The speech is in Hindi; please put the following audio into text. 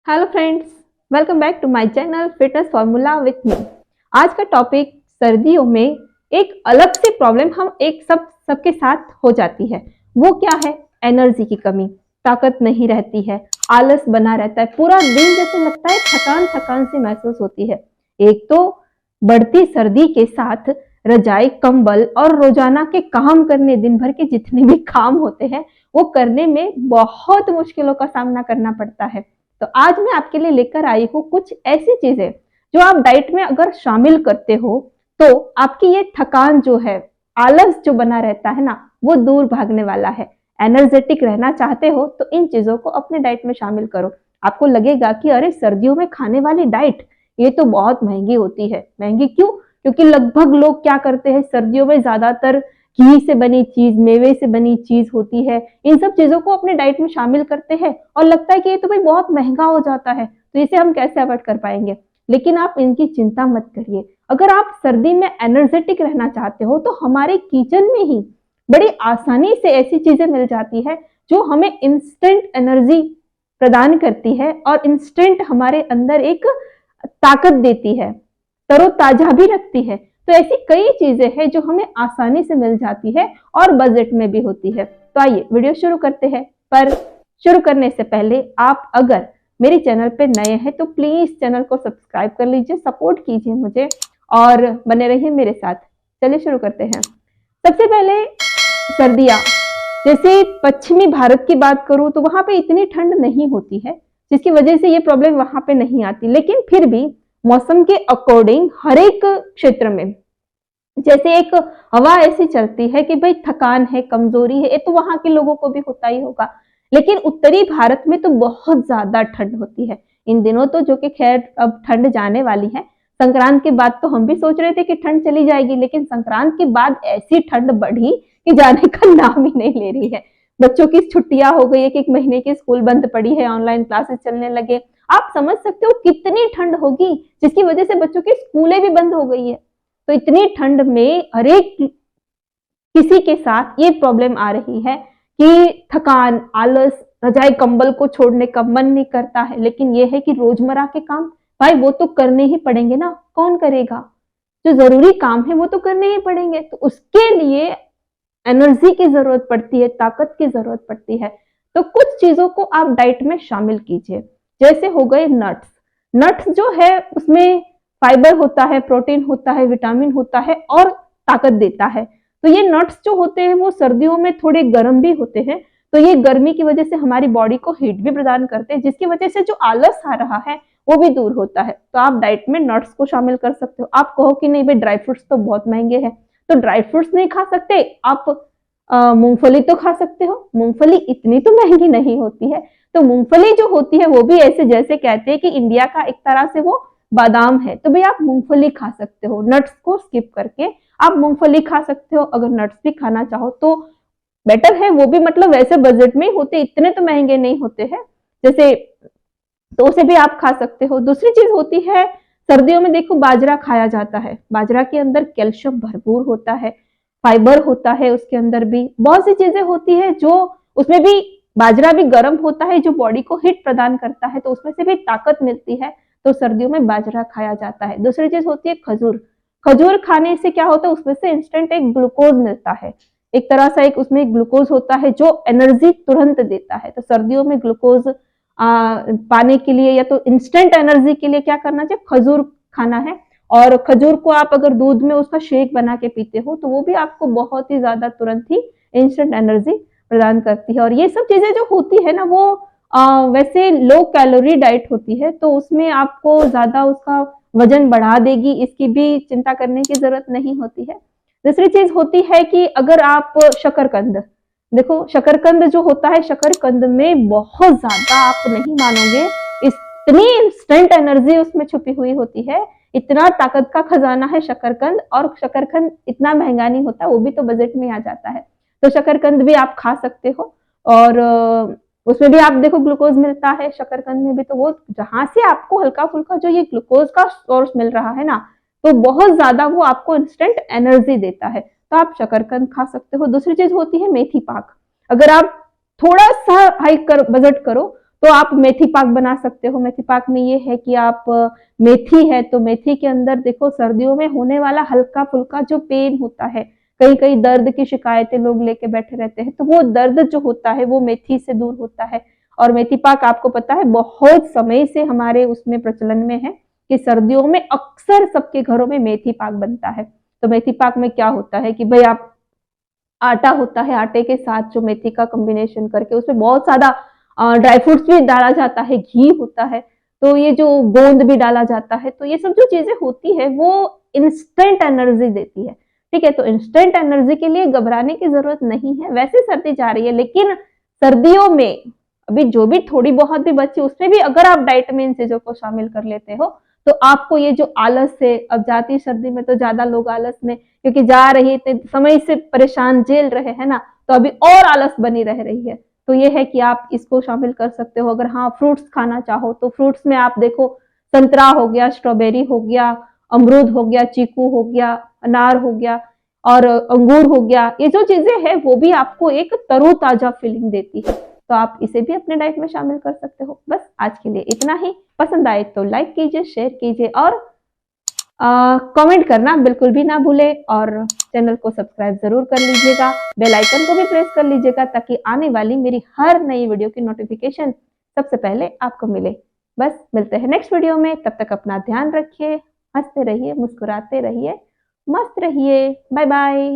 Hello friends, welcome back to my channel fitness formula with me. आज का टॉपिक सर्दियों में एक अलग सी प्रॉब्लम हम एक सबके साथ हो जाती है। वो क्या है? एनर्जी की कमी, ताकत नहीं रहती है, आलस बना रहता है, पूरा दिन जैसे लगता है थकान थकान सी महसूस होती है। एक तो बढ़ती सर्दी के साथ रजाई, कंबल और रोजाना के काम करने, दिन भर के जितने भी काम होते हैं वो करने में बहुत मुश्किलों का सामना करना पड़ता है। तो आज मैं आपके लिए लेकर आई हूँ कुछ ऐसी चीजें जो आप डाइट में अगर शामिल करते हो तो आपकी ये थकान जो है, आलस जो बना रहता है ना, वो दूर भागने वाला है। एनर्जेटिक रहना चाहते हो तो इन चीजों को अपने डाइट में शामिल करो। आपको लगेगा कि अरे सर्दियों में खाने वाली डाइट ये तो बहुत महंगी होती है। महंगी क्यों? क्योंकि लगभग लोग क्या करते हैं, सर्दियों में ज्यादातर घी से बनी चीज, मेवे से बनी चीज होती है, इन सब चीजों को अपने डाइट में शामिल करते हैं और लगता है कि ये तो भाई बहुत महंगा हो जाता है, तो इसे हम कैसे अवॉइड कर पाएंगे। लेकिन आप इनकी चिंता मत करिए। अगर आप सर्दी में एनर्जेटिक रहना चाहते हो तो हमारे किचन में ही बड़ी आसानी से ऐसी चीजें मिल जाती है जो हमें इंस्टेंट एनर्जी प्रदान करती है और इंस्टेंट हमारे अंदर एक ताकत देती है, तरोताजा भी रखती है। तो ऐसी कई चीजें हैं जो हमें आसानी से मिल जाती है और बजट में भी होती है। तो आइए वीडियो शुरू करते हैं। पर शुरू करने से पहले आप अगर मेरे चैनल पे नए हैं तो प्लीज चैनल को सब्सक्राइब कर लीजिए, सपोर्ट कीजिए मुझे और बने रहिए मेरे साथ। चलिए शुरू करते हैं। सबसे पहले सर्दियां, जैसे पश्चिमी भारत की बात करूं तो वहां पे इतनी ठंड नहीं होती है, जिसकी वजह से ये प्रॉब्लम वहां पे नहीं आती। लेकिन फिर भी मौसम के अकॉर्डिंग हर एक क्षेत्र में जैसे एक हवा ऐसी चलती है कि भाई थकान है, कमजोरी है, ये तो वहां के लोगों को भी होता ही होगा। लेकिन उत्तरी भारत में तो बहुत ज्यादा ठंड होती है इन दिनों। तो जो कि खैर अब ठंड जाने वाली है, संक्रांत के बाद तो हम भी सोच रहे थे कि ठंड चली जाएगी, लेकिन संक्रांत के बाद ऐसी ठंड बढ़ी कि जाने का नाम ही नहीं ले रही है। बच्चों की छुट्टियां हो गई, एक महीने की स्कूल बंद पड़ी है, ऑनलाइन क्लासेस चलने लगे। आप समझ सकते हो कितनी ठंड होगी, जिसकी वजह से बच्चों की स्कूलें भी बंद हो गई है। तो इतनी ठंड में हर एक किसी के साथ ये प्रॉब्लम आ रही है कि थकान, आलस, रजाई कंबल को छोड़ने का मन नहीं करता है। लेकिन ये है कि रोजमर्रा के काम भाई वो तो करने ही पड़ेंगे ना, कौन करेगा? जो जरूरी काम है वो तो करने ही पड़ेंगे। तो उसके लिए एनर्जी की जरूरत पड़ती है, ताकत की जरूरत पड़ती है। तो कुछ चीजों को आप डाइट में शामिल कीजिए। जैसे हो गए नट्स। नट्स जो है उसमें फाइबर होता है, प्रोटीन होता है, विटामिन होता है और ताकत देता है। तो ये नट्स जो होते हैं वो सर्दियों में थोड़े गर्म भी होते हैं, तो ये गर्मी की वजह से हमारी बॉडी को हीट भी प्रदान करते हैं, जिसकी वजह से जो आलस आ रहा है वो भी दूर होता है। तो आप डाइट में नट्स को शामिल कर सकते हो। आप कहो कि नहीं भाई ड्राई फ्रूट्स तो बहुत महंगे हैं, तो ड्राई फ्रूट्स नहीं खा सकते आप, मूंगफली तो खा सकते हो। मूंगफली इतनी तो महंगी नहीं होती है। तो मूंगफली जो होती है वो भी ऐसे जैसे कहते हैं कि इंडिया का एक तरह से वो बादाम है, तो भाई आप मूंगफली खा सकते हो। नट्स को स्किप करके आप मूंगफली खा सकते हो। अगर नट्स भी खाना चाहो तो बेटर है, वो भी मतलब वैसे बजट में होते, इतने तो महंगे नहीं होते हैं जैसे, तो उसे भी आप खा सकते हो। दूसरी चीज होती है सर्दियों में, देखो बाजरा खाया जाता है। बाजरा के अंदर कैल्शियम भरपूर होता है, फाइबर होता है, उसके अंदर भी बहुत सी चीजें होती है जो, उसमें भी बाजरा भी गर्म होता है जो बॉडी को हीट प्रदान करता है, तो उसमें से भी ताकत मिलती है। तो सर्दियों में बाजरा खाया जाता है। दूसरी चीज होती है खजूर। खजूर खाने से क्या होता है, उसमें से इंस्टेंट एक ग्लूकोज मिलता है, एक तरह सा एक उसमें ग्लूकोज होता है जो एनर्जी तुरंत देता है। तो सर्दियों में ग्लूकोज पाने के लिए या तो इंस्टेंट एनर्जी के लिए क्या करना चाहिए, खजूर खाना है। और खजूर को आप अगर दूध में उसका शेक बना के पीते हो तो वो भी आपको बहुत ही ज्यादा तुरंत ही इंस्टेंट एनर्जी प्रदान करती है। और ये सब चीजें जो होती है ना वो वैसे लो कैलोरी डाइट होती है, तो उसमें आपको ज्यादा उसका वजन बढ़ा देगी, इसकी भी चिंता करने की जरूरत नहीं होती है। दूसरी चीज होती है कि अगर आप शकरकंद, देखो शकरकंद जो होता है, शकरकंद में बहुत ज्यादा, आप नहीं मानोगे, इतनी इंस्टेंट एनर्जी उसमें छुपी हुई होती है, इतना ताकत का खजाना है शकरकंद। और शकरकंद इतना महंगा नहीं होता, वो भी तो बजट में आ जाता है। तो शकरकंद भी आप खा सकते हो और उसमें भी आप देखो ग्लूकोज मिलता है शकरकंद में भी। तो वो जहां से आपको हल्का फुल्का जो ये ग्लूकोज का सोर्स मिल रहा है ना, तो बहुत ज्यादा वो आपको इंस्टेंट एनर्जी देता है, तो आप शकरकंद खा सकते हो। दूसरी चीज होती है मेथी पाक। अगर आप थोड़ा सा हाई कर बजट करो तो आप मेथी पाक बना सकते हो। मेथी पाक में ये है कि आप मेथी है तो मेथी के अंदर देखो सर्दियों में होने वाला हल्का फुल्का जो पेन होता है, कहीं कहीं दर्द की शिकायतें लोग लेके बैठे रहते हैं, तो वो दर्द जो होता है वो मेथी से दूर होता है। और मेथी पाक आपको पता है बहुत समय से हमारे उसमें प्रचलन में है कि सर्दियों में अक्सर सबके घरों में मेथी पाक बनता है। तो मेथी पाक में क्या होता है कि भाई आप आटा होता है, आटे के साथ जो मेथी का कॉम्बिनेशन करके उसमें बहुत सारा ड्राई फ्रूट्स भी डाला जाता है, घी होता है, तो ये जो गोंद भी डाला जाता है, तो ये सब जो चीजें होती है वो इंस्टेंट एनर्जी देती है। ठीक है, तो इंस्टेंट एनर्जी के लिए घबराने की जरूरत नहीं है। वैसे सर्दी जा रही है लेकिन सर्दियों में अभी जो भी थोड़ी बहुत भी बची उसमें भी अगर आप डाइट में इन चीजों को शामिल कर लेते हो तो आपको ये जो आलस है, अब जाती सर्दी में तो ज्यादा लोग आलस में क्योंकि जा रही इतने समय से परेशान झेल रहे हैं ना, तो अभी और आलस बनी रह रही है। तो ये है कि आप इसको शामिल कर सकते हो। अगर हाँ फ्रूट्स खाना चाहो तो फ्रूट्स में आप देखो संतरा हो गया, स्ट्रॉबेरी हो गया, अमरूद हो गया, चीकू हो गया, अनार हो गया और अंगूर हो गया, ये जो चीजें हैं वो भी आपको एक तरोताजा फीलिंग देती है, तो आप इसे भी अपने डाइट में शामिल कर सकते हो। बस आज के लिए इतना ही। पसंद आए तो लाइक कीजिए, शेयर कीजिए और कमेंट करना बिल्कुल भी ना भूले और चैनल को सब्सक्राइब जरूर कर लीजिएगा, बेल आइकन को भी प्रेस कर लीजिएगा ताकि आने वाली मेरी हर नई वीडियो की नोटिफिकेशन सबसे पहले आपको मिले। बस मिलते हैं नेक्स्ट वीडियो में, तब तक अपना ध्यान रखिए, हंसते रहिए, मुस्कुराते रहिए, मस्त रहिए। Bye bye.